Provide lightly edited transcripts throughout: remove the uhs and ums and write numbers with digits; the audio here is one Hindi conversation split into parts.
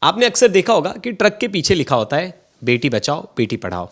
आपने अक्सर देखा होगा कि ट्रक के पीछे लिखा होता है बेटी बचाओ बेटी पढ़ाओ।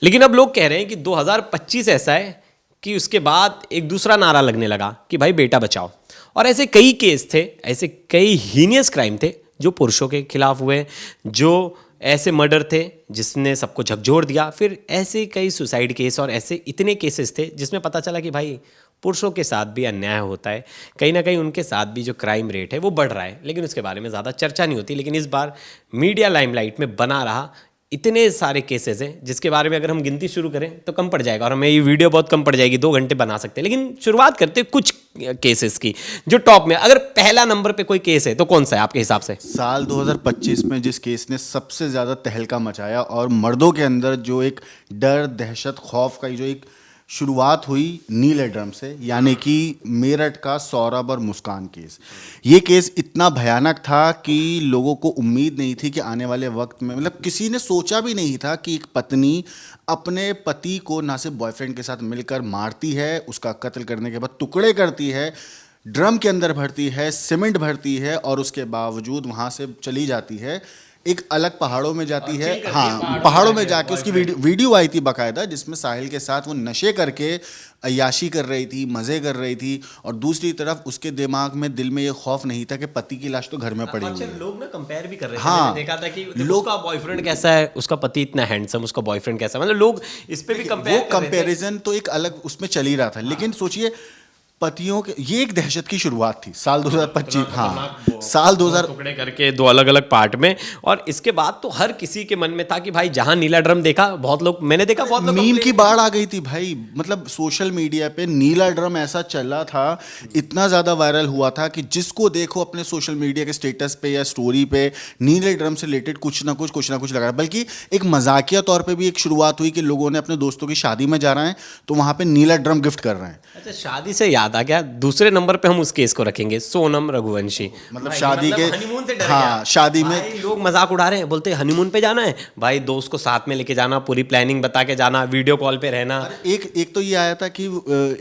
लेकिन अब लोग कह रहे हैं कि 2025 ऐसा है कि उसके बाद एक दूसरा नारा लगने लगा कि भाई बेटा बचाओ। और ऐसे कई केस थे, ऐसे कई हीनियस क्राइम थे जो पुरुषों के खिलाफ हुए, जो ऐसे मर्डर थे जिसने सबको झकझोर दिया। फिर ऐसे कई सुसाइड केस और ऐसे इतने केसेस थे जिसमें पता चला कि भाई पुरुषों के साथ भी अन्याय होता है, कहीं ना कहीं उनके साथ भी जो क्राइम रेट है वो बढ़ रहा है, लेकिन उसके बारे में ज़्यादा चर्चा नहीं होती। लेकिन इस बार मीडिया लाइमलाइट में बना रहा। इतने सारे केसेस हैं जिसके बारे में अगर हम गिनती शुरू करें तो कम पड़ जाएगा और हमें ये वीडियो बहुत कम पड़ जाएगी, 2 घंटे बना सकते हैं। लेकिन शुरुआत करते हैं कुछ केसेस की जो टॉप में। अगर पहला नंबर पे कोई केस है तो कौन सा है आपके हिसाब से? साल 2025 में जिस केस ने सबसे ज़्यादा तहलका मचाया और मर्दों के अंदर जो एक डर, दहशत, खौफ का जो एक शुरुआत हुई नीले ड्रम से, यानी कि मेरठ का सौरभ और मुस्कान केस। ये केस इतना भयानक था कि लोगों को उम्मीद नहीं थी कि आने वाले वक्त में, मतलब किसी ने सोचा भी नहीं था कि एक पत्नी अपने पति को ना सिर्फ बॉयफ्रेंड के साथ मिलकर मारती है, उसका कत्ल करने के बाद टुकड़े करती है, ड्रम के अंदर भरती है, सीमेंट भरती है और उसके बावजूद वहाँ से चली जाती है, एक अलग पहाड़ों में जाती है। हाँ, पहाड़ों में जाके उसकी वीडियो आई थी बाकायदा, जिसमें साहिल के साथ वो नशे करके अय्याशी कर रही थी, मज़े कर रही थी, और दूसरी तरफ उसके दिमाग में, दिल में ये खौफ नहीं था कि पति की लाश तो घर में पड़ी हुई है। लोग ना कंपेयर भी कर रहे थे। हाँ, मैंने देखा था कि लोग का बॉयफ्रेंड कैसा है, उसका पति इतना हैंडसम, उसका बॉयफ्रेंड कैसा है, मतलब लोग इस पे भी कंपेयर, वो कंपैरिजन तो एक अलग उसमें चल ही रहा था। लेकिन सोचिए पतियों के, ये एक दहशत की शुरुआत थी साल 2025। हाँ, साल 2000 टुकड़े करके 2 अलग अलग पार्ट में। और इसके बाद तो हर किसी के मन में था कि भाई जहां नीला ड्रम देखा, बहुत लोग, मैंने देखा बहुत लोग मीम की बाढ़ आ गई थी भाई। मतलब सोशल मीडिया पे नीला ड्रम ऐसा चला था, इतना ज़्यादा वायरल हुआ था कि जिसको देखो अपने सोशल मीडिया के स्टेटस पे या स्टोरी पे नीले ड्रम से रिलेटेड कुछ ना कुछ लगा। बल्कि एक मजाकिया तौर पे भी एक शुरुआत हुई कि लोगों ने अपने दोस्तों की शादी में जा रहे हैं तो वहाँ पे नीला ड्रम गिफ्ट कर रहे हैं। अच्छा, शादी से याद आ गया, दूसरे नंबर पे हम उस केस को रखेंगे, सोनम रघुवंशी। मतलब शादी के, हनीमून से डर हाँ, गया। शादी में भाई लोग मजाक उड़ा रहे हैं, बोलते हैं हनीमून पे जाना है भाई, दोस्त को साथ में लेके जाना, पूरी प्लानिंग बता के जाना, वीडियो कॉल पे रहना। एक तो ये आया था कि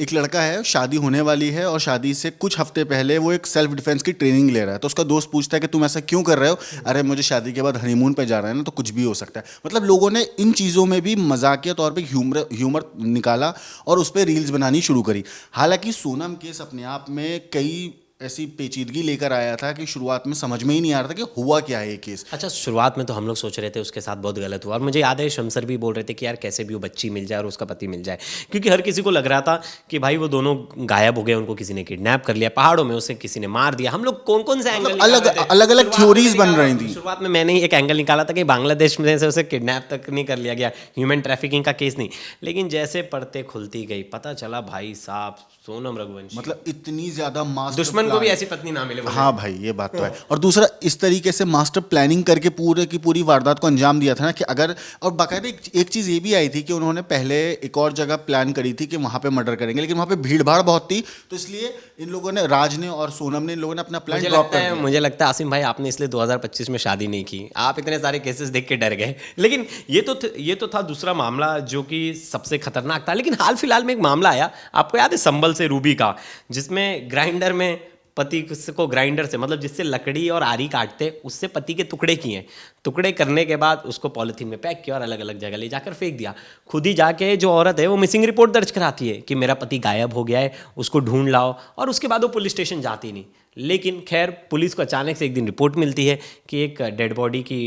एक लड़का है, शादी होने वाली है और शादी से कुछ हफ्ते पहले वो एक सेल्फ डिफेंस की ट्रेनिंग ले रहा है, तो उसका दोस्त पूछता है कि तुम ऐसा क्यों कर रहे हो? अरे मुझे शादी के बाद हनीमून पे जा रहा है ना, तो कुछ भी हो सकता है। मतलब लोगों ने इन चीज़ों में भी मजाकिया तौर पे ह्यूमर निकाला और उस पर रील्स बनानी शुरू करी। हालांकि सोनम केस अपने आप में कई ऐसी पेचीदगी लेकर आया था कि शुरुआत में समझ में ही नहीं आ रहा था कि हुआ क्या है ये केस। अच्छा, शुरुआत में तो हम लोग सोच रहे थे उसके साथ बहुत गलत हुआ, और मुझे याद है शमसर भी बोल रहे थे कि यार कैसे भी वो बच्ची मिल जाए और उसका पति मिल जाए, क्योंकि हर किसी को लग रहा था कि भाई वो दोनों गायब हो गए, उनको किसी ने किडनैप कर लिया, पहाड़ों में उसे किसी ने मार दिया। हम लोग कौन कौन से एंगल अलग अलग थ्योरीज बन रही थी। शुरुआत में मैंने ही एक एंगल निकाला था कि बांग्लादेश में से उसे किडनैप तक नहीं कर लिया गया, ह्यूमन ट्रैफिकिंग का केस नहीं। लेकिन जैसे पढ़ते खुलती गई पता चला भाई साहब सोनम रघुवंशी, मतलब इतनी ज्यादा मास्टर दुश्मन को भी ऐसी पत्नी ना मिले। हाँ भाई, ये बात तो है। और दूसरा, इस तरीके से मास्टर प्लानिंग करके पूरे की पूरी वारदात को अंजाम दिया था ना कि अगर, और बाकायदा एक चीज़ ये भी आई थी कि उन्होंने पहले एक और जगह प्लान करी थी कि वहाँ पे मर्डर करेंगे, लेकिन वहाँ पे भीड़ भाड़ बहुत थी, तो इसलिए इन लोगों ने, राज ने और सोनम ने, इन लोगों ने अपना प्लान ड्रॉप कर दिया। मुझे लगता है आसिम भाई आपने इसलिए 2025 में शादी नहीं की, आप इतने सारे केसेस देख के डर गए। लेकिन ये तो था दूसरा मामला जो कि सबसे खतरनाक था। लेकिन हाल फिलहाल में एक मामला आया, आपको याद है, संभल से रूबी का, जिसमें ग्राइंडर में पति को, ग्राइंडर से मतलब जिससे लकड़ी और आरी काटते, उससे पति के टुकड़े किए। टुकड़े करने के बाद उसको पॉलिथीन में पैक किया और अलग अलग जगह ले जाकर फेंक दिया। खुद ही जाके जो औरत है वो मिसिंग रिपोर्ट दर्ज कराती है कि मेरा पति गायब हो गया है, उसको ढूंढ लाओ, और उसके बाद वो पुलिस स्टेशन जाती नहीं। लेकिन खैर पुलिस को अचानक से एक दिन रिपोर्ट मिलती है कि एक डेड बॉडी की,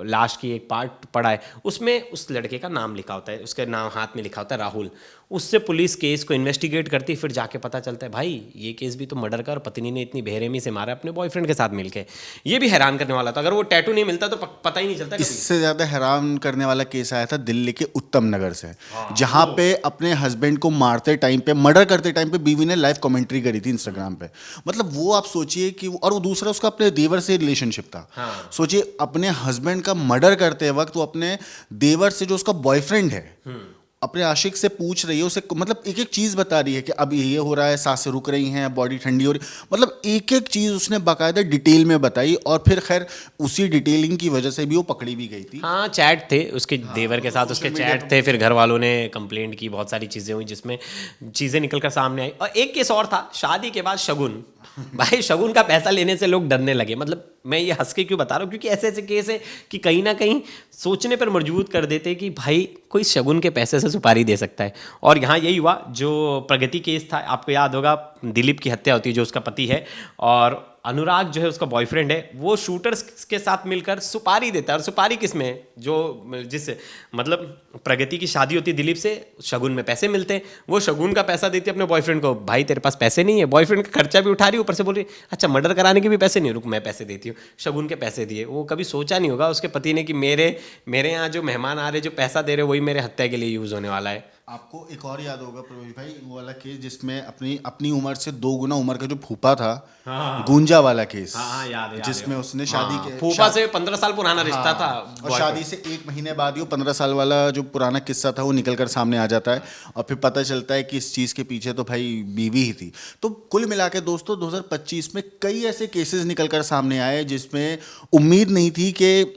लाश की एक पार्ट पड़ा है, उसमें उस लड़के का नाम लिखा होता है, उसके नाम हाथ में लिखा होता है राहुल। उससे पुलिस केस को इन्वेस्टिगेट करती है, फिर जाके पता चलता है भाई ये केस भी तो मर्डर का, और पत्नी ने इतनी बेरहमी से मारा अपने बॉयफ्रेंड के साथ मिलके। ये भी हैरान करने वाला था, अगर वो टैटू नहीं मिलता तो पता ही नहीं चलता। इससे ज़्यादा हैरान करने वाला केस आया था दिल्ली के उत्तम नगर से, जहाँ पे अपने हस्बैंड को मारते टाइम पे, मर्डर करते टाइम पे बीवी ने लाइव कमेंट्री करी थी इंस्टाग्राम पे। मतलब वो आप सोचिए कि, और वो दूसरा उसका अपने देवर से रिलेशनशिप था। सोचिए अपने हस्बैंड का मर्डर करते वक्त वो अपने देवर से, जो उसका बॉयफ्रेंड है, अपने आशिक से पूछ रही है उसे, मतलब एक एक चीज़ बता रही है कि अब ये हो रहा है, सांसें रुक रही हैं, बॉडी ठंडी हो रही, मतलब एक एक चीज़ उसने बाकायदा डिटेल में बताई। और फिर खैर उसी डिटेलिंग की वजह से भी वो पकड़ी भी गई थी। हाँ, चैट थे उसके देवर के साथ, उसके चैट थे, फिर घर वालों ने कंप्लेंट की, बहुत सारी चीज़ें हुई जिसमें चीज़ें निकल कर सामने आई। और एक केस और था शादी के बाद शगुन। भाई शगुन का पैसा लेने से लोग डरने लगे, मतलब मैं ये हंस के क्यों बता रहा हूँ, क्योंकि ऐसे ऐसे केस है कि कहीं ना कहीं सोचने पर मजबूर कर देते हैं कि भाई कोई शगुन के पैसे से सुपारी दे सकता है। और यहाँ यही हुआ, जो प्रगति केस था, आपको याद होगा, दिलीप की हत्या होती है, जो उसका पति है, और अनुराग जो है उसका बॉयफ्रेंड है, वो शूटर्स के साथ मिलकर सुपारी देता है। और सुपारी किस में है, जो जिस मतलब प्रगति की शादी होती है दिलीप से, शगुन में पैसे मिलते हैं, वो शगुन का पैसा देती है अपने बॉयफ्रेंड को, भाई तेरे पास पैसे नहीं है, बॉयफ्रेंड का खर्चा भी उठा रही है, ऊपर से बोल रही अच्छा मर्डर कराने के भी पैसे नहीं, रुक मैं पैसे देती हूँ, शगुन के पैसे दिए। वो कभी सोचा नहीं होगा उसके पति ने कि मेरे यहाँ जो मेहमान आ रहे, जो पैसा दे रहे, वही मेरे हत्या के लिए यूज होने वाला है। आपको एक और याद होगा प्रवेश भाई, वो वाला केस जिसमें अपनी उम्र से 2 गुना उम्र का जो फूफा था, गूंजा वाला केस। हाँ, याद है, जिसमें उसने शादी के फूफा से 15 साल पुराना रिश्ता था, और शादी से 1 महीने बाद ही वो 15 साल वाला जो पुराना किस्सा था वो निकल कर सामने आ जाता है, और फिर पता चलता है कि इस चीज़ के पीछे तो भाई बीवी ही थी। तो कुल मिला के दोस्तों 2025 में कई ऐसे केसेस निकल कर सामने आए जिसमें उम्मीद नहीं थी कि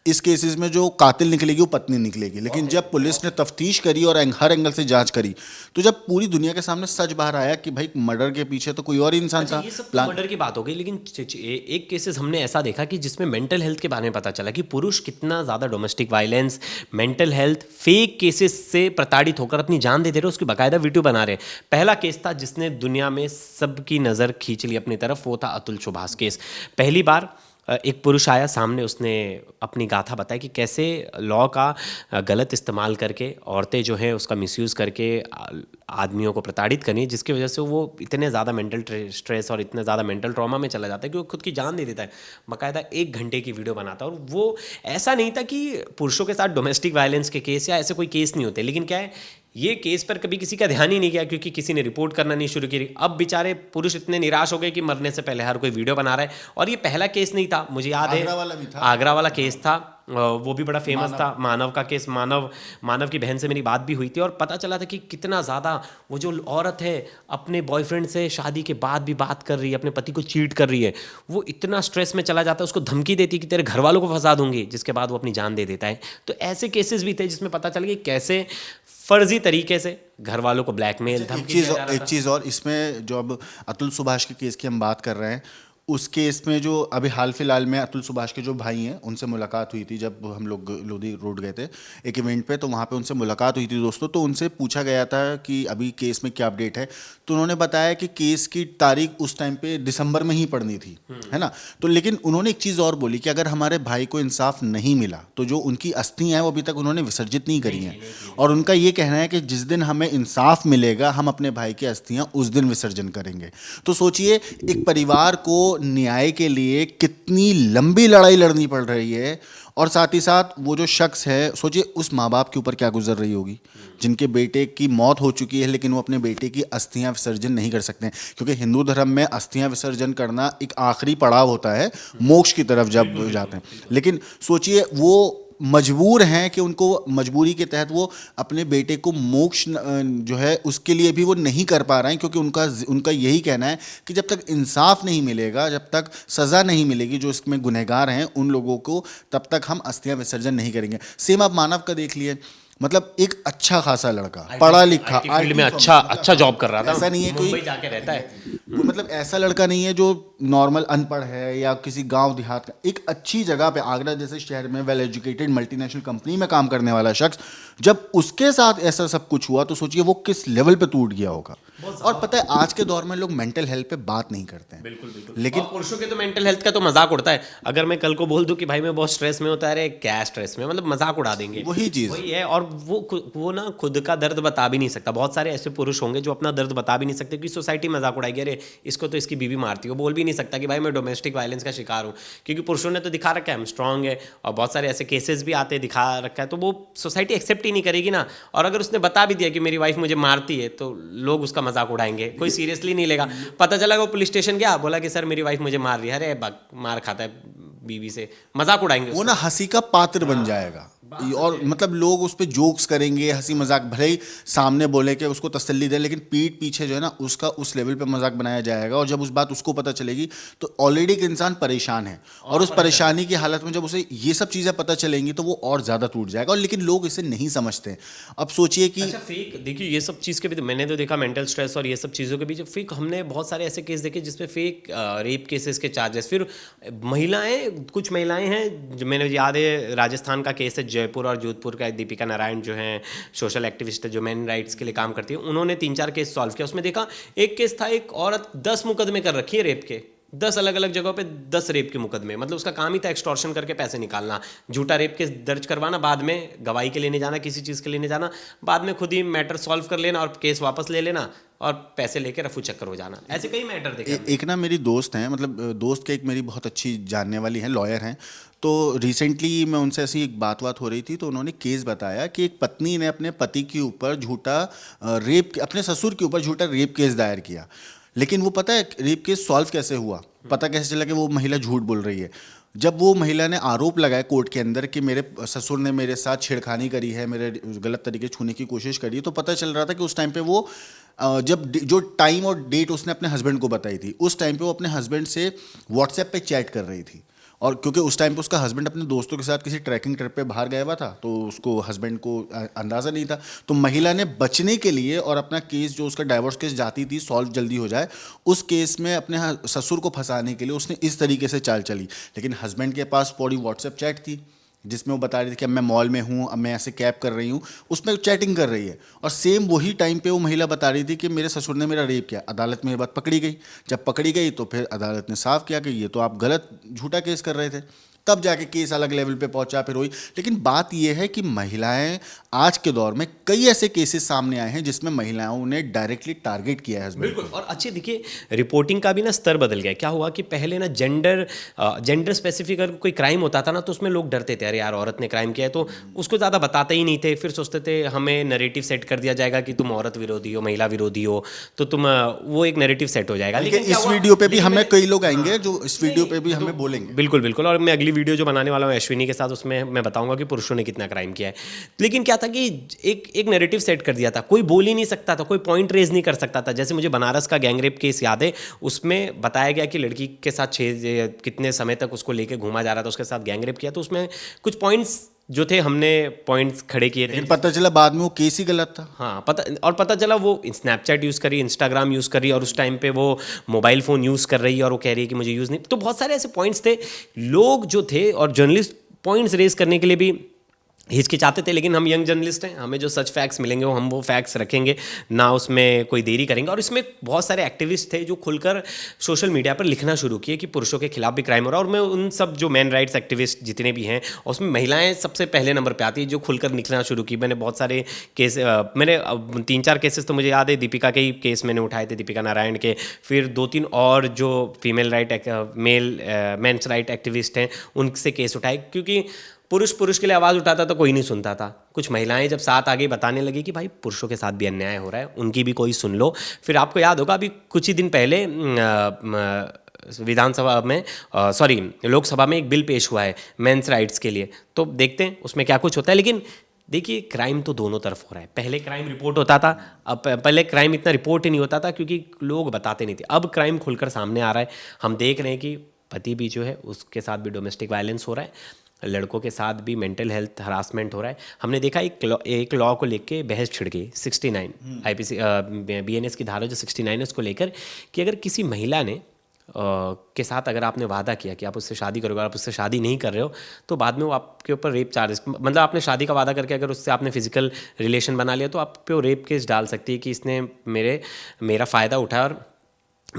इस केसेस में जो कातिल निकलेगी वो पत्नी निकलेगी, लेकिन जब पुलिस ने तफ्तीश करी और हर एंगल से जांच करी, तो जब पूरी दुनिया के सामने सच बाहर आया कि भाई मर्डर के पीछे तो कोई और इंसान था। ये सब तो मर्डर की बात हो गई, लेकिन एक केसेस हमने ऐसा देखा कि जिसमें मेंटल हेल्थ के बारे में पता चला कि पुरुष कितना ज़्यादा domestic violence, mental health, fake cases से प्रताड़ित होकर अपनी जान दे दे रहे, उसकी बाकायदा वीडियो बना रहे। पहला केस था जिसने दुनिया में सबकी नज़र खींच ली अपनी तरफ, वो था अतुल सुभाष केस। पहली बार एक पुरुष आया सामने, उसने अपनी गाथा बताई कि कैसे लॉ का गलत इस्तेमाल करके औरतें जो हैं उसका मिसयूज़ करके आदमियों को प्रताड़ित करनी, जिसकी वजह से वो इतने ज़्यादा मेंटल स्ट्रेस और इतने ज़्यादा मेंटल ट्रॉमा में चला जाता है कि वो खुद की जान दे देता है। बाकायदा 1 घंटे की वीडियो बनाता है, और वो ऐसा नहीं था कि पुरुषों के साथ डोमेस्टिक वायलेंस के केस या ऐसे कोई केस नहीं होते, लेकिन क्या है, ये केस पर कभी किसी का ध्यान ही नहीं किया क्योंकि किसी ने रिपोर्ट करना नहीं शुरू की। अब बेचारे पुरुष इतने निराश हो गए कि मरने से पहले हर कोई वीडियो बना रहा है। और ये पहला केस नहीं था, मुझे याद है आगरा वाला भी था, आगरा वाला केस था, वो भी बड़ा फेमस था, मानव का केस। मानव की बहन से मेरी बात भी हुई थी, और पता चला था कि कितना ज़्यादा वो जो औरत है अपने बॉयफ्रेंड से शादी के बाद भी बात कर रही है, अपने पति को चीट कर रही है, वो इतना स्ट्रेस में चला जाता है, उसको धमकी देती कि तेरे घर वालों को फंसा दूंगी, जिसके बाद वो अपनी जान दे देता है। तो ऐसे केसेस भी थे जिसमें पता चला कि कैसे फर्जी तरीके से घर वालों को ब्लैकमेल, धमकी दिया जा रहा था। एक चीज़ और इसमें, जो अब अतुल सुभाष के केस की हम बात कर रहे हैं, उस केस में जो अभी हाल फिलहाल में अतुल सुभाष के जो भाई हैं उनसे मुलाकात हुई थी, जब हम लोग लोधी रोड गए थे एक इवेंट पे, तो वहाँ पे उनसे मुलाकात हुई थी दोस्तों। तो उनसे पूछा गया था कि अभी केस में क्या अपडेट है, तो उन्होंने बताया कि केस की तारीख उस टाइम पे दिसंबर में ही पड़नी थी, है ना। तो लेकिन उन्होंने एक चीज़ और बोली कि अगर हमारे भाई को इंसाफ नहीं मिला तो जो उनकी अस्थियाँ हैं वो अभी तक उन्होंने विसर्जित नहीं करी हैं, और उनका ये कहना है कि जिस दिन हमें इंसाफ मिलेगा हम अपने भाई की अस्थियाँ उस दिन विसर्जन करेंगे। तो सोचिए एक परिवार को न्याय के लिए कितनी लंबी लड़ाई लड़नी पड़ रही है, और साथ ही साथ वो जो शख्स है, सोचिए उस माँ बाप के ऊपर क्या गुजर रही होगी जिनके बेटे की मौत हो चुकी है, लेकिन वो अपने बेटे की अस्थियां विसर्जन नहीं कर सकते हैं, क्योंकि हिंदू धर्म में अस्थियां विसर्जन करना एक आखिरी पड़ाव होता है मोक्ष की तरफ जब जाते हैं। लेकिन सोचिए वो मजबूर हैं कि उनको मजबूरी के तहत वो अपने बेटे को मोक्ष जो है उसके लिए भी वो नहीं कर पा रहे हैं, क्योंकि उनका यही कहना है कि जब तक इंसाफ नहीं मिलेगा, जब तक सज़ा नहीं मिलेगी जो इसमें गुनहगार हैं उन लोगों को, तब तक हम अस्थियां विसर्जन नहीं करेंगे। सेम आप मानव का देख लिए, मतलब एक अच्छा खासा लड़का, पढ़ा लिखा, फील्ड में अच्छा जॉब कर रहा था, ऐसा नहीं है कोई मुंबई जाके रहता है, मतलब ऐसा लड़का नहीं है जो नॉर्मल अनपढ़ है या किसी गांव देहात का, एक अच्छी जगह पे आगरा जैसे शहर में वेल एजुकेटेड मल्टीनेशनल कंपनी में काम करने वाला शख्स, जब उसके साथ ऐसा सब कुछ हुआ तो सोचिए वो किस लेवल पे टूट गया होगा। और पता है आज के दौर में लोग मेंटल हेल्थ पे बात नहीं करते हैं, बिल्कुल। लेकिन पुरुषों के तो मेंटल हेल्थ का तो मजाक उड़ता है। अगर मैं कल को बोल दूं कि भाई मैं बहुत स्ट्रेस में होता है, अरे क्या स्ट्रेस में, मतलब मजाक उड़ा देंगे, वही चीज़ वही है। और वो ना खुद का दर्द बता भी नहीं सकता। बहुत सारे ऐसे पुरुष होंगे जो अपना दर्द बता भी नहीं सकते कि सोसाइटी मजाक उड़ाएगी, अरे इसको तो इसकी बीवी मारती है। वो बोल भी नहीं सकता कि भाई मैं डोमेस्टिक वायलेंस का शिकार हूँ, क्योंकि पुरुषों ने तो दिखा रखा है हम स्ट्रांग है, और बहुत सारे ऐसे केसेस भी आते दिखा रखा है, तो वो सोसाइटी एक्सेप्ट ही नहीं करेगी ना। और अगर उसने बता भी दिया कि मेरी वाइफ मुझे मारती है, तो लोग उसका मजाक उड़ाएंगे, कोई सीरियसली नहीं लेगा। पता चला वो पुलिस स्टेशन गया, बोला कि सर मेरी वाइफ मुझे मार रही है, अरे मार खाता है बीवी से, मजाक उड़ाएंगे, वो ना हंसी का पात्र बन जाएगा। और मतलब लोग उस पर जोक्स करेंगे, हंसी मजाक, भले ही सामने बोले कि उसको तसल्ली दे, लेकिन पीठ पीछे जो है ना उसका उस लेवल पे मजाक बनाया जाएगा। और जब उस बात उसको पता चलेगी तो ऑलरेडी एक इंसान परेशान है, और उस परेशानी की हालत में जब उसे ये सब चीज़ें पता चलेंगी तो वो और ज़्यादा टूट जाएगा। और लेकिन लोग इसे नहीं समझते। अब सोचिए कि अच्छा फेक, देखिए ये सब चीज़ के भी तो मैंने तो देखा, मेंटल स्ट्रेस और ये सब चीज़ों के बीच फेक, हमने बहुत सारे ऐसे केस देखे जिसमें फेक रेप केसेस के चार्जेस, फिर महिलाएं, कुछ महिलाएं हैं जो मैंने याद है, राजस्थान का केस है, जयपुर और जोधपुर का, दीपिका नारायण जो हैं सोशल एक्टिविस्ट है जो मैन राइट्स के लिए काम करती है, उन्होंने 3-4 केस सॉल्व किया। उसमें देखा एक केस था, एक औरत 10 मुकदमे कर रखी है रेप के, 10 अलग अलग जगहों पे 10 रेप के मुकदमे, मतलब उसका काम ही था एक्सटॉर्शन करके पैसे निकालना, झूठा रेप केस दर्ज करवाना, बाद में गवाही के लिए नहीं जाना, किसी चीज़ के लिए नहीं जाना, बाद में खुद ही मैटर सॉल्व कर लेना और केस वापस ले लेना और पैसे लेके रफू चक्कर हो जाना। ऐसे कई मैटर देखे हमने। एक ना मेरी दोस्त हैं, मतलब दोस्त के एक मेरी बहुत अच्छी जानने वाली हैं, लॉयर हैं। तो रिसेंटली मैं उनसे ऐसी एक बात हो रही थी, तो उन्होंने केस बताया कि एक पत्नी ने अपने पति के ऊपर झूठा रेप, अपने ससुर के ऊपर झूठा रेप केस दायर किया। लेकिन वो पता है रेप केस सॉल्व कैसे हुआ, पता कैसे चला कि वो महिला झूठ बोल रही है। जब वो महिला ने आरोप लगाया कोर्ट के अंदर कि मेरे ससुर ने मेरे साथ छेड़खानी करी है, मेरे गलत तरीके से छूने की कोशिश करी है, तो पता चल रहा था कि उस टाइम पे वो जब जो टाइम और डेट उसने अपने हस्बैंड को बताई थी, उस टाइम पे वो अपने हस्बैंड से व्हाट्सएप पे चैट कर रही थी। और क्योंकि उस टाइम पे उसका हस्बैंड अपने दोस्तों के साथ किसी ट्रैकिंग ट्रिप पे बाहर गया हुआ था, तो उसको हस्बैंड को अंदाज़ा नहीं था। तो महिला ने बचने के लिए और अपना केस, जो उसका डाइवोर्स केस जाती थी सॉल्व जल्दी हो जाए, उस केस में अपने ससुर को फंसाने के लिए उसने इस तरीके से चाल चली। लेकिन हस्बैंड के पास पूरी व्हाट्सएप चैट थी जिसमें वो बता रही थी कि अब मैं मॉल में हूँ, अब मैं ऐसे कैब कर रही हूँ, उसमें चैटिंग कर रही है। और सेम वही टाइम पे वो महिला बता रही थी कि मेरे ससुर ने मेरा रेप किया। अदालत में ये बात पकड़ी गई। जब पकड़ी गई तो फिर अदालत ने साफ किया कि ये तो आप गलत झूठा केस कर रहे थे। तब जाके केस अलग लेवल पे पहुंचा, फिर हुई। लेकिन बात यह है कि महिलाएं आज के दौर में कई ऐसे केसेस सामने आए हैं जिसमें महिलाओं ने डायरेक्टली टारगेट किया है हस्बैंड। बिल्कुल। और अच्छे देखिए रिपोर्टिंग का भी ना स्तर बदल गया। क्या हुआ कि पहले ना जेंडर स्पेसिफिक अगर कोई क्राइम होता था ना तो उसमें लोग डरते थे, अरे यार औरत ने क्राइम किया है, तो उसको ज़्यादा बताते ही नहीं थे। फिर सोचते थे हमें नैरेटिव सेट कर दिया जाएगा कि तुम औरत विरोधी हो, महिला विरोधी हो, तो तुम वो एक नैरेटिव सेट हो जाएगा। लेकिन इस वीडियो पे भी हमें कई लोग आएंगे जो इस वीडियो पे भी हमें बोलेंगे। बिल्कुल बिल्कुल। और मैं अगली वीडियो जो बनाने वाला हूँ अश्विनी के साथ, उसमें मैं बताऊंगा कि पुरुषों ने कितना क्राइम किया है। लेकिन क्या था कि एक नैरेटिव सेट कर दिया था, कोई बोल ही नहीं सकता था, कोई पॉइंट रेज नहीं कर सकता था। जैसे मुझे बनारस का गैंगरेप केस याद है, उसमें बताया गया कि लड़की के साथ कितने समय तक उसको लेके घूमा जा रहा था, उसके साथ गैंगरेप किया। तो उसमें कुछ पॉइंट्स जो थे हमने पॉइंट्स खड़े किए थे, लेकिन पता चला बाद में वो केस ही गलत था। हाँ पता चला वो स्नैपचैट यूज़ करी, इंस्टाग्राम यूज़ करी, और उस टाइम पे वो मोबाइल फ़ोन यूज़ कर रही है और वो कह रही है कि मुझे यूज़ नहीं। तो बहुत सारे ऐसे पॉइंट्स थे, लोग जो थे और जर्नलिस्ट पॉइंट्स रेज करने के लिए भी हिचकिचाते थे। लेकिन हम यंग जर्नलिस्ट हैं, हमें जो सच फैक्ट्स मिलेंगे वो हम वो फैक्ट्स रखेंगे ना, उसमें कोई देरी करेंगे। और इसमें बहुत सारे एक्टिविस्ट थे जो खुलकर सोशल मीडिया पर लिखना शुरू किए कि पुरुषों के खिलाफ भी क्राइम हो रहा है। और मैं उन सब जो मैन राइट्स एक्टिविस्ट जितने भी हैं, उसमें महिलाएं सबसे पहले नंबर पे आती है जो खुलकर लिखना शुरू की। मैंने बहुत सारे केस, मैंने 3-4 केसेस तो मुझे याद है, दीपिका के ही केस मैंने उठाए थे, दीपिका नारायण के, फिर 2-3 और जो फीमेल मेंस राइट एक्टिविस्ट हैं उनसे केस उठाए। क्योंकि पुरुष के लिए आवाज़ उठाता तो कोई नहीं सुनता था। कुछ महिलाएं जब साथ आगे बताने लगी कि भाई पुरुषों के साथ भी अन्याय हो रहा है, उनकी भी कोई सुन लो। फिर आपको याद होगा अभी कुछ ही दिन पहले विधानसभा में लोकसभा में एक बिल पेश हुआ है मेंस राइट्स के लिए। तो देखते हैं उसमें क्या कुछ होता है। लेकिन देखिए क्राइम तो दोनों तरफ हो रहा है। पहले क्राइम रिपोर्ट होता था, अब पहले क्राइम इतना रिपोर्ट ही नहीं होता था क्योंकि लोग बताते नहीं थे। अब क्राइम खुलकर सामने आ रहा है। हम देख रहे हैं कि पति भी जो है उसके साथ भी डोमेस्टिक वायलेंस हो रहा है, लड़कों के साथ भी मेंटल हेल्थ हरासमेंट हो रहा है। हमने देखा एक लॉ को लेके बहस छिड़ गई 69 आईपीसी बीएनएस की धारा जो 69 है उसको लेकर, कि अगर किसी महिला ने के साथ अगर आपने वादा किया कि आप उससे शादी करोगे, आप उससे शादी नहीं कर रहे हो, तो बाद में वो आपके ऊपर रेप चार्जेस, मतलब आपने शादी का वादा करके अगर उससे आपने फिजिकल रिलेशन बना लिया तो आप पे वो रेप केस डाल सकती है कि इसने मेरा फ़ायदा उठाया और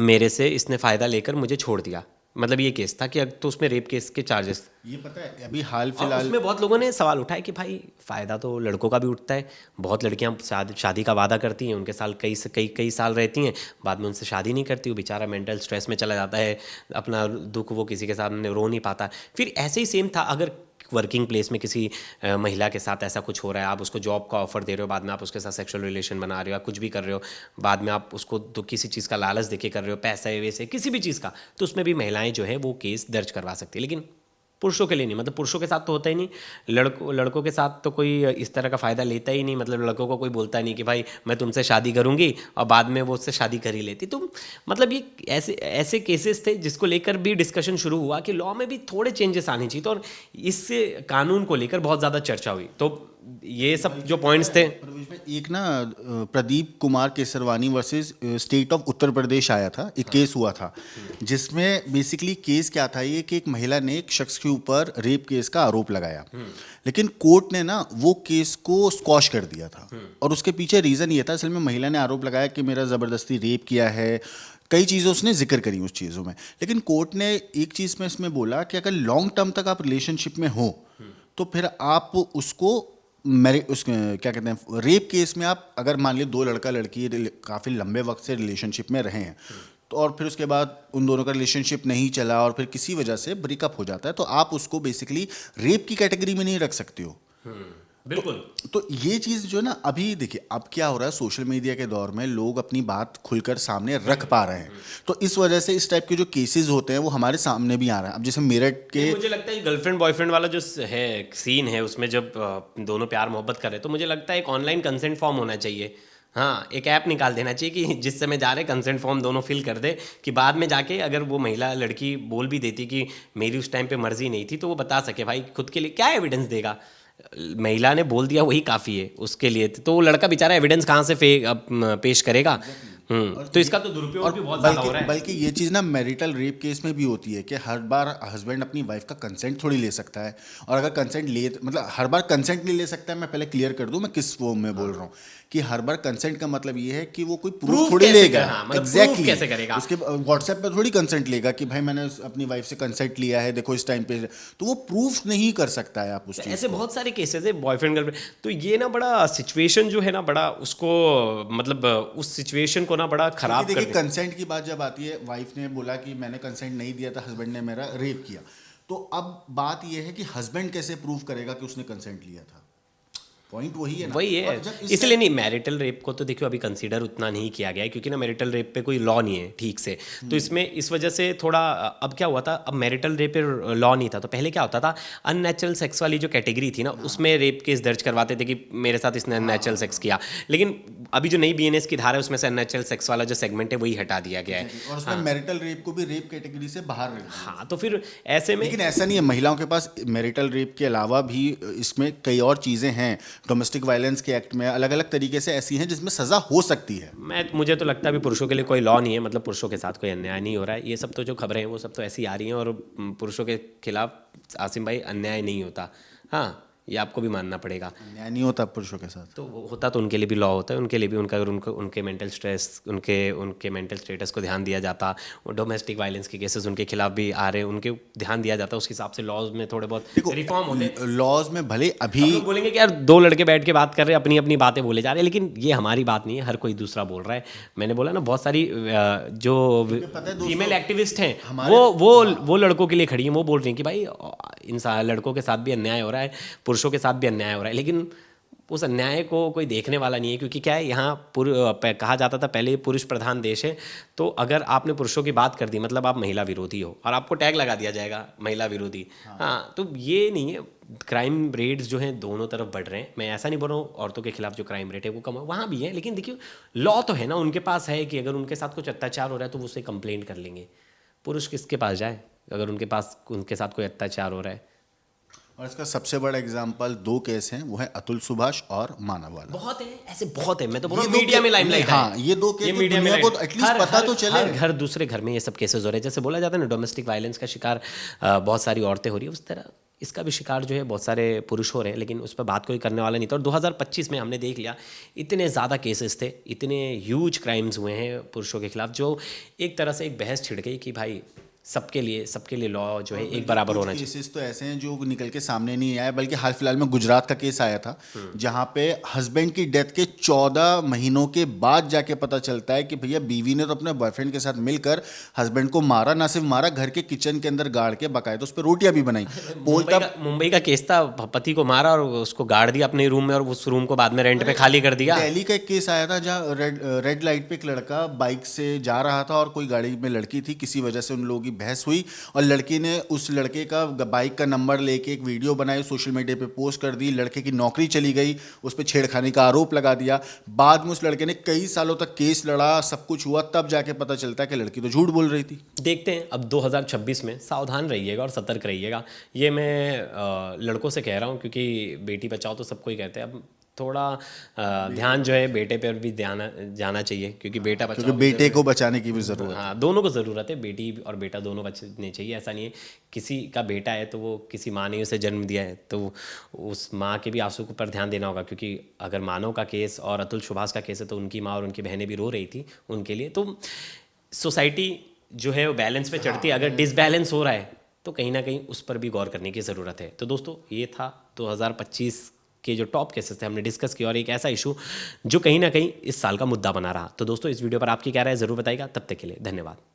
मेरे से इसने फ़ायदा लेकर मुझे छोड़ दिया। मतलब ये केस था कि तो उसमें रेप केस के चार्जेस। ये पता है अभी हाल फिलहाल उसमें बहुत लोगों ने सवाल उठाया कि भाई फ़ायदा तो लड़कों का भी उठता है। बहुत लड़कियां शादी का वादा करती हैं, उनके साल कई साल रहती हैं, बाद में उनसे शादी नहीं करती, वो बेचारा मेंटल स्ट्रेस में चला जाता है, अपना दुख वो किसी के सामने रो नहीं पाता। फिर ऐसे ही सेम था, अगर वर्किंग प्लेस में किसी महिला के साथ ऐसा कुछ हो रहा है, आप उसको जॉब का ऑफर दे रहे हो, बाद में आप उसके साथ सेक्सुअल रिलेशन बना रहे हो, कुछ भी कर रहे हो, बाद में आप उसको तो किसी चीज़ का लालच देके कर रहे हो, पैसे वैसे किसी भी चीज़ का, तो उसमें भी महिलाएं जो है वो केस दर्ज करवा सकती है। लेकिन पुरुषों के लिए नहीं, मतलब पुरुषों के साथ तो होता ही नहीं, लड़कों के साथ तो कोई इस तरह का फ़ायदा लेता ही नहीं, मतलब लड़कों को कोई बोलता नहीं कि भाई मैं तुमसे शादी करूंगी और बाद में वो उससे शादी कर ही लेती। तो मतलब ये ऐसे ऐसे केसेस थे जिसको लेकर भी डिस्कशन शुरू हुआ कि लॉ में भी थोड़े चेंजेस आने चाहिए, तो और इससे कानून को लेकर बहुत ज़्यादा चर्चा हुई। तो ये सब जो पॉइंट्स थे, प्रवेश में एक ना Pradeep Kumar Kesarwani versus state of Uttar Pradesh आया था, एक केस हुआ था जिसमें बेसिकली केस क्या था, ये कि एक महिला ने एक शख्स के ऊपर रेप केस का आरोप लगाया, लेकिन कोर्ट ने ना वो केस को स्क्वॉश कर दिया था। और उसके पीछे रीज़न ये था, असल में महिला ने आरोप लगाया कि मेरा ज़बरदस्ती रेप किया है, कई चीज़ें उसने जिक्र करी उस चीज़ों में, लेकिन कोर्ट ने एक चीज़ में इसमें बोला कि अगर लॉन्ग टर्म तक आप रिलेशनशिप में हो तो फिर आप उसको क्या कहते हैं, रेप केस में आप अगर मान लीजिए दो लड़का लड़की काफ़ी लंबे वक्त से रिलेशनशिप में रहे हैं, तो और फिर उसके बाद उन दोनों का रिलेशनशिप नहीं चला और फिर किसी वजह से ब्रेकअप हो जाता है, तो आप उसको बेसिकली रेप की कैटेगरी में नहीं रख सकते हो। बिल्कुल। तो ये चीज़ जो है ना, अभी देखिए अब क्या हो रहा है, सोशल मीडिया के दौर में लोग अपनी बात खुलकर सामने रख पा रहे हैं, तो इस वजह से इस टाइप के जो केसेस होते हैं वो हमारे सामने भी आ रहे हैं। अब जैसे मेरठ के, मुझे लगता है गर्लफ्रेंड बॉयफ्रेंड वाला जो है सीन है, उसमें जब दोनों प्यार मोहब्बत कर रहे हैं, तो मुझे लगता है एक ऑनलाइन कंसेंट फॉर्म होना चाहिए। हाँ, एक ऐप निकाल देना चाहिए कि जिस समय जा रहे कंसेंट फॉर्म दोनों फिल कर दे, कि बाद में जाके अगर वो महिला लड़की बोल भी देती कि मेरी उस टाइम पे मर्जी नहीं थी, तो वो बता सके भाई खुद के लिए क्या एविडेंस देगा, महिला ने बोल दिया वही काफ़ी है उसके लिए, तो वो लड़का बेचारा एविडेंस कहाँ से पेश करेगा। तो इसका तो दुरुपयोग भी बहुत ज़्यादा हो रहा है। बल्कि ये चीज़ ना मैरिटल रेप केस में भी होती है कि हर बार हस्बैंड अपनी वाइफ का कंसेंट थोड़ी ले सकता है, और अगर कंसेंट ले, मतलब हर बार कंसेंट नहीं ले सकता है। मैं पहले क्लियर कर दूं मैं किस फॉर्म में बोल रहा हूँ, कि हर बार कंसेंट का मतलब ये है कि वो कोई प्रूफ थोड़ी लेगा, एग्जैक्टली कैसे करेगा, उसके व्हाट्सएप पे थोड़ी कंसेंट लेगा कि भाई मैंने अपनी वाइफ से कंसेंट लिया है, देखो इस टाइम पे, तो वो प्रूफ नहीं कर सकता है आप उस चीज़। ऐसे बहुत सारे केसेस है बॉयफ्रेंड गर्लफ्रेंड, तो ये ना बड़ा सिचुएशन जो है ना, बड़ा उसको मतलब उस सिचुएशन को ना बड़ा खराब कर देखिए कंसेंट की बात जब आती है, वाइफ ने बोला कि मैंने कंसेंट नहीं दिया था, हस्बैंड ने मेरा रेप किया, तो अब बात यह है कि हस्बैंड कैसे प्रूव करेगा कि उसने कंसेंट लिया था। पॉइंट वही है ना, वही है। इसलिए नहीं, मैरिटल रेप को तो देखियो अभी कंसीडर उतना नहीं किया गया है, क्योंकि ना मैरिटल रेप पे कोई लॉ नहीं है ठीक से, तो इसमें इस वजह से थोड़ा, अब क्या हुआ था, अब मैरिटल रेप पे लॉ नहीं था, तो पहले क्या होता था, अननेचुरल सेक्स वाली जो कैटेगरी थी ना, उसमें रेप केस दर्ज करवाते थे कि मेरे साथ इसने अननेचुरल सेक्स किया, लेकिन अभी जो नई BNS की धारा है उसमें से अननेचुरल सेक्स वाला जो सेगमेंट है वही हटा दिया गया है, और उसमें मैरिटल रेप को भी रेप कैटेगरी से बाहर रख दिया। हाँ, तो फिर ऐसे में, लेकिन ऐसा नहीं है, महिलाओं के पास मैरिटल रेप के अलावा भी इसमें कई और चीज़ें हैं, डोमेस्टिक वायलेंस के एक्ट में अलग अलग तरीके से ऐसी हैं जिसमें सज़ा हो सकती है। मुझे तो लगता है अभी पुरुषों के लिए कोई लॉ नहीं है, मतलब पुरुषों के साथ कोई अन्याय नहीं हो रहा है, ये सब तो जो खबरें हैं वो सब तो ऐसी आ रही हैं, और पुरुषों के खिलाफ आसिम भाई अन्याय नहीं होता। हाँ, ये आपको भी मानना पड़ेगा, अन्याय नहीं होता पुरुषों के साथ, तो होता तो उनके लिए भी लॉ होता है, उनके लिए भी उनका, अगर उनके मेंटल स्ट्रेस, उनके मेंटल स्टेटस को ध्यान दिया जाता, डोमेस्टिक वायलेंस के केसेस उनके खिलाफ भी आ रहे हैं, उनके ध्यान दिया जाता, उस हिसाब से लॉज में थोड़े बहुत रिफॉर्म होते। लॉज में भले अभी लोग बोलेंगे कि यार दो लड़के बैठ के बात कर रहे हैं, अपनी अपनी बातें बोले जा रहे हैं, लेकिन ये हमारी बात नहीं है, हर कोई दूसरा बोल रहा है। मैंने बोला ना, बहुत सारी जो फीमेल एक्टिविस्ट हैं वो लड़कों के लिए खड़ी हैं, वो बोल रही हैं कि भाई इन लड़कों के साथ भी अन्याय हो रहा है, पुरुषों के साथ भी अन्याय हो रहा है, लेकिन उस अन्याय को कोई देखने वाला नहीं है, क्योंकि क्या है, यहाँ कहा जाता था पहले पुरुष प्रधान देश है, तो अगर आपने पुरुषों की बात कर दी मतलब आप महिला विरोधी हो, और आपको टैग लगा दिया जाएगा महिला विरोधी। हाँ, तो ये नहीं है। क्राइम रेट्स जो हैं दोनों तरफ बढ़ रहे हैं, मैं ऐसा नहीं बोल रहा हूँ औरतों के खिलाफ जो क्राइम रेट है वो कम है, वहाँ भी है, लेकिन देखिए लॉ तो है ना, उनके पास है कि अगर उनके साथ कुछ अत्याचार हो रहा है तो वो उससे कंप्लेंट कर लेंगे। पुरुष किसके पास जाए अगर उनके साथ कोई अत्याचार हो रहा है? और इसका सबसे बड़ा एग्जाम्पल 2 केस हैं, वो है अतुल सुभाष और मानव वाला। बहुत है ऐसे, बहुत है। मैं तो बोल रहा हूँ मीडिया में लाइमलाइट है। हाँ, ये 2 केस मीडिया में को एटलीस्ट पता तो चले। हर घर दूसरे घर में ये सब केसेस हो रहे हैं, जैसे बोला जाता है ना डोमेस्टिक वायलेंस का शिकार बहुत सारी औरतें हो रही है, उस तरह इसका भी शिकार जो है बहुत सारे पुरुष हो रहे हैं, लेकिन उस पर बात कोई करने वाला नहीं था। और 2025 में हमने देख लिया इतने ज़्यादा केसेस थे, इतने ह्यूज क्राइम्स हुए हैं पुरुषों के खिलाफ, जो एक तरह से एक बहस छिड़ गई कि भाई सबके लिए लॉ जो है एक बराबर होना चाहिए। केसेस तो ऐसे हैं जो निकल के सामने नहीं आए, बल्कि हाल फिलहाल में गुजरात का केस आया था जहां पे हस्बैंड की डेथ के 14 महीनों के बाद जाके पता चलता है कि भैया बीवी ने तो अपने बॉयफ्रेंड के साथ मिलकर हस्बैंड को मारा, ना सिर्फ मारा, घर के किचन के अंदर गाड़ के बकायदा उस पर रोटियां भी बनाई। मुंबई का केस था, पति को मारा और उसको गाड़ दिया अपने रूम में, और उस रूम को बाद में रेंट पे खाली कर दिया। दिल्ली का एक केस आया था जहाँ रेड लाइट पे एक लड़का बाइक से जा रहा था और कोई गाड़ी में लड़की थी, किसी वजह से उन लोगों की बहस हुई और लड़की ने उस लड़के का बाइक का नंबर लेके एक वीडियो बनाई, सोशल मीडिया पे पोस्ट कर दी, लड़के की नौकरी चली गई, उस पर छेड़खानी का आरोप लगा दिया। बाद में उस लड़के ने कई सालों तक केस लड़ा, सब कुछ हुआ, तब जाके पता चलता है कि लड़की तो झूठ बोल रही थी। देखते हैं अब 2026 में, सावधान रहिएगा और सतर्क रहिएगा। ये मैं लड़कों से कह रहा हूँ, क्योंकि बेटी बचाओ तो सबको ही कहते हैं। अब थोड़ा ध्यान जो है बेटे पर भी ध्यान जाना चाहिए, क्योंकि बेटा बचाओ क्योंकि बेटे को बचाने की भी ज़रूरत है। हाँ, दोनों को ज़रूरत है, बेटी और बेटा दोनों बचने चाहिए। ऐसा नहीं है किसी का बेटा है तो वो किसी माँ ने उसे जन्म दिया है तो उस माँ के भी आंसू पर ध्यान देना होगा, क्योंकि अगर मानव का केस और अतुल सुभाष का केस है तो उनकी माँ और उनकी बहनें भी रो रही थी उनके लिए। तो सोसाइटी जो है वो बैलेंस पे चढ़ती है, अगर डिसबैलेंस हो रहा है तो कहीं ना कहीं उस पर भी गौर करने की ज़रूरत है। तो दोस्तों, ये था 2025 के जो टॉप केसेस थे हमने डिस्कस किया, और एक ऐसा इशू जो कहीं ना कहीं इस साल का मुद्दा बना रहा। तो दोस्तों, इस वीडियो पर आपकी क्या राय है ज़रूर बताइएगा। तब तक के लिए धन्यवाद।